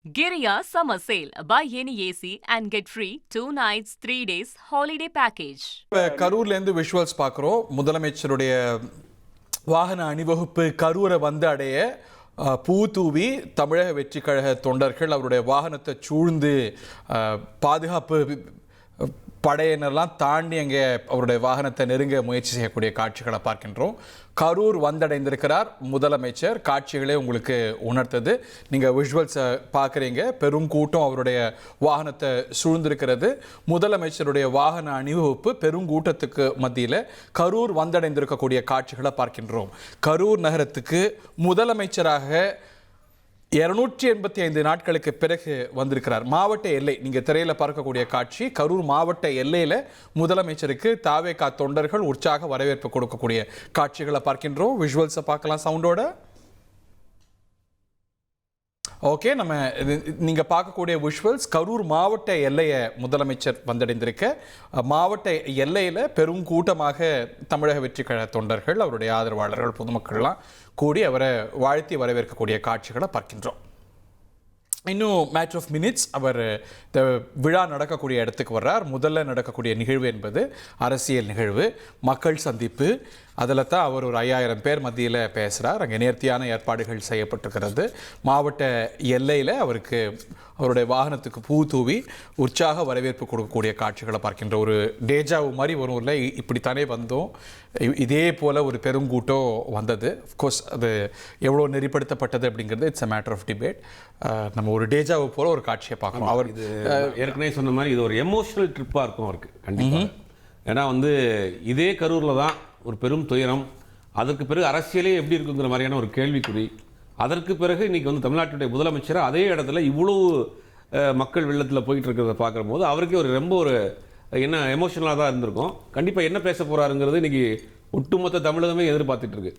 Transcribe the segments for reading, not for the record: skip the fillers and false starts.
Giriya Summer Sale. Buy any AC and get free 2 nights, 3 days holiday package. கரூர்லேருந்து visuals பார்க்குறோம். முதலமைச்சருடைய வாகன அணிவகுப்பு கரூரை வந்து அடைய பூ தூவி தமிழக வெற்றி கழக தொண்டர்கள் அவருடைய வாகனத்தை சூழ்ந்து பாதுகாப்பு படையினரெல்லாம் தாண்டி அங்கே அவருடைய வாகனத்தை நெருங்க முயற்சி செய்யக்கூடிய காட்சிகளை பார்க்கின்றோம். கரூர் வந்தடைந்திருக்கிறார் முதலமைச்சர். காட்சிகளே உங்களுக்கு உணர்த்தது. நீங்கள் விஷுவல்ஸை பார்க்குறீங்க. பெரும் கூட்டம் அவருடைய வாகனத்தை சூழ்ந்திருக்கிறது. முதலமைச்சருடைய வாகன அணிவகுப்பு பெருங்கூட்டத்துக்கு மத்தியில் கரூர் வந்தடைந்திருக்கக்கூடிய காட்சிகளை பார்க்கின்றோம். கரூர் நகரத்துக்கு முதலமைச்சராக 285 நாட்களுக்கு பிறகு வந்திருக்கிறார். மாவட்ட எல்லை நீங்க திரையில பார்க்கக்கூடிய காட்சி கரூர் மாவட்ட எல்லையில முதலமைச்சருக்கு தாவேகா தொண்டர்கள் உற்சாக வரவேற்பு கொடுக்கக்கூடிய காட்சிகளை பார்க்கின்றோம். விஷுவல்ஸை பார்க்கலாம் சவுண்டோட. ஓகே, நம்ம நீங்க பார்க்கக்கூடிய விஷுவல்ஸ் கரூர் மாவட்ட எல்லையை முதலமைச்சர் வந்தடைந்திருக்க மாவட்ட எல்லையில பெரும் கூட்டமாக தமிழக வெற்றி கழக தொண்டர்கள் அவருடைய ஆதரவாளர்கள் பொதுமக்கள்லாம் கூடி அவரை வாழ்த்தி வரவேற்கக்கூடிய காட்சிகளை பார்க்கின்றோம். இன்னும் மேட்ச் ஆஃப் மினிட்ஸ் அவர் இந்த விழா நடக்கக்கூடிய இடத்துக்கு வர்றார். முதல்ல நடக்கக்கூடிய நிகழ்வு என்பது அரசியல் நிகழ்வு, மக்கள் சந்திப்பு. அதில் தான் அவர் ஒரு 5000 பேர் மத்தியில் பேசுகிறார். அங்கே நேர்த்தியான ஏற்பாடுகள் செய்யப்பட்டிருக்கிறது. மாவட்ட எல்லையில் அவருடைய வாகனத்துக்கு பூ தூவி உற்சாக வரவேற்பு கொடுக்கக்கூடிய காட்சிகளை பார்க்கின்ற ஒரு டேஜாவு மாதிரி வரும். இல்லை, இப்படித்தானே வந்தோம், இதே போல் ஒரு பெருங்கூட்டம் வந்தது. அஃப்கோர்ஸ் அது எவ்வளோ நெறிப்படுத்தப்பட்டது அப்படிங்கிறது it's a matter of debate. நம்ம ஒரு டேஜாவு போல் ஒரு காட்சியை பார்க்கணும். அவர் இது ஏற்கனவே சொன்ன மாதிரி இது ஒரு எமோஷனல் ட்ரிப்பாக இருக்கும் அவருக்கு கண்டிப்பாக. ஏன்னா இதே கரூரில் தான் ஒரு பெரும் துயரம், அதற்கு பிறகு அரசியலே எப்படி இருக்குங்கிற மாதிரியான ஒரு கேள்விக்குறி. அதற்கு பிறகு இன்றைக்கி தமிழ்நாட்டுடைய முதலமைச்சர் அதே இடத்துல இவ்வளவு மக்கள் வெள்ளத்தில் போயிட்டு இருக்கிறத பார்க்குற போது அவருக்கே ரொம்ப என்ன எமோஷனலாக தான் இருந்திருக்கும். கண்டிப்பாக என்ன பேச போகிறாருங்கிறது இன்றைக்கி ஒட்டுமொத்த தமிழகமே எதிர்பார்த்துட்டு இருக்கு.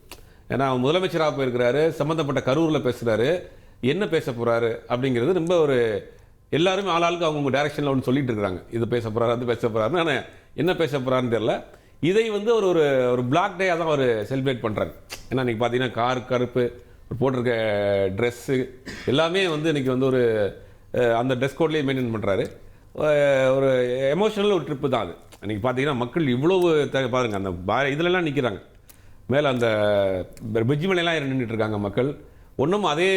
ஏன்னா முதலமைச்சராக போயிருக்கிறாரு, சம்மந்தப்பட்ட கரூரில் பேசுகிறாரு, என்ன பேச போகிறாரு அப்படிங்கிறது ரொம்ப எல்லாருமே ஆளாளுக்கு அவங்கவுங்க டைரக்ஷனில் ஒன்று சொல்லிட்டு இருக்கிறாங்க. இது பேச போகிறாரு, அது பேச போகிறாருன்னு. ஆனால் என்ன பேச போகிறாருன்னு தெரியல. இதை ஒரு பிளாக் டேயாக தான் அவர் செலிப்ரேட் பண்ணுறாரு. ஏன்னா இன்றைக்கி பார்த்தீங்கன்னா கருப்பு போட்டிருக்க ட்ரெஸ்ஸு எல்லாமே இன்றைக்கி ஒரு அந்த ட்ரெஸ் கோட்லேயே மெயின்டைன் பண்ணுறாரு. ஒரு எமோஷனல் ஒரு ட்ரிப்பு தான் அது. இன்றைக்கி பார்த்தீங்கன்னா மக்கள் இவ்வளவு பாருங்கள், அந்த இதிலெல்லாம் நிற்கிறாங்க. மேலே அந்த பிரிட்ஜ் மேலாம் நின்றுட்டு இருக்காங்க மக்கள். ஒன்றும் அதே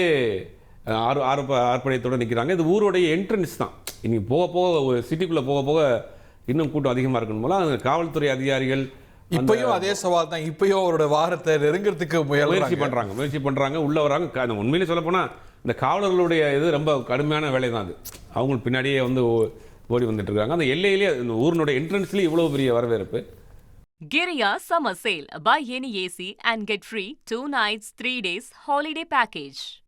ஆர்ப்பணியத்தோடு நிற்கிறாங்க. இது ஊருடைய என்ட்ரன்ஸ் தான். இன்றைக்கி போக போக சிட்டிக்குள்ளே போக போக இன்னும் கூட்டம் அதிகமாக இருக்கணும் போல. அந்த காவல்துறை அதிகாரிகள் இப்பயும் அதே சவால் தான். இப்பயும் அவரோட வாரத்தை நெருங்கிறதுக்கு முயற்சி பண்ணுறாங்க, உள்ளே வராங்க. உண்மையிலே சொல்லப்போனால் இந்த காவலர்களுடைய இது ரொம்ப கடுமையான வேலை தான் அது. அவங்களுக்கு பின்னாடியே ஓடி வந்துட்டு இருக்காங்க. அந்த எல்லையிலேயே இந்த ஊரினுடைய என்ட்ரன்ஸ்லேயே இவ்வளோ பெரிய வரவேற்பு. Giriya Summer Sale. Buy any AC and get free 2 nights, 3 days holiday package.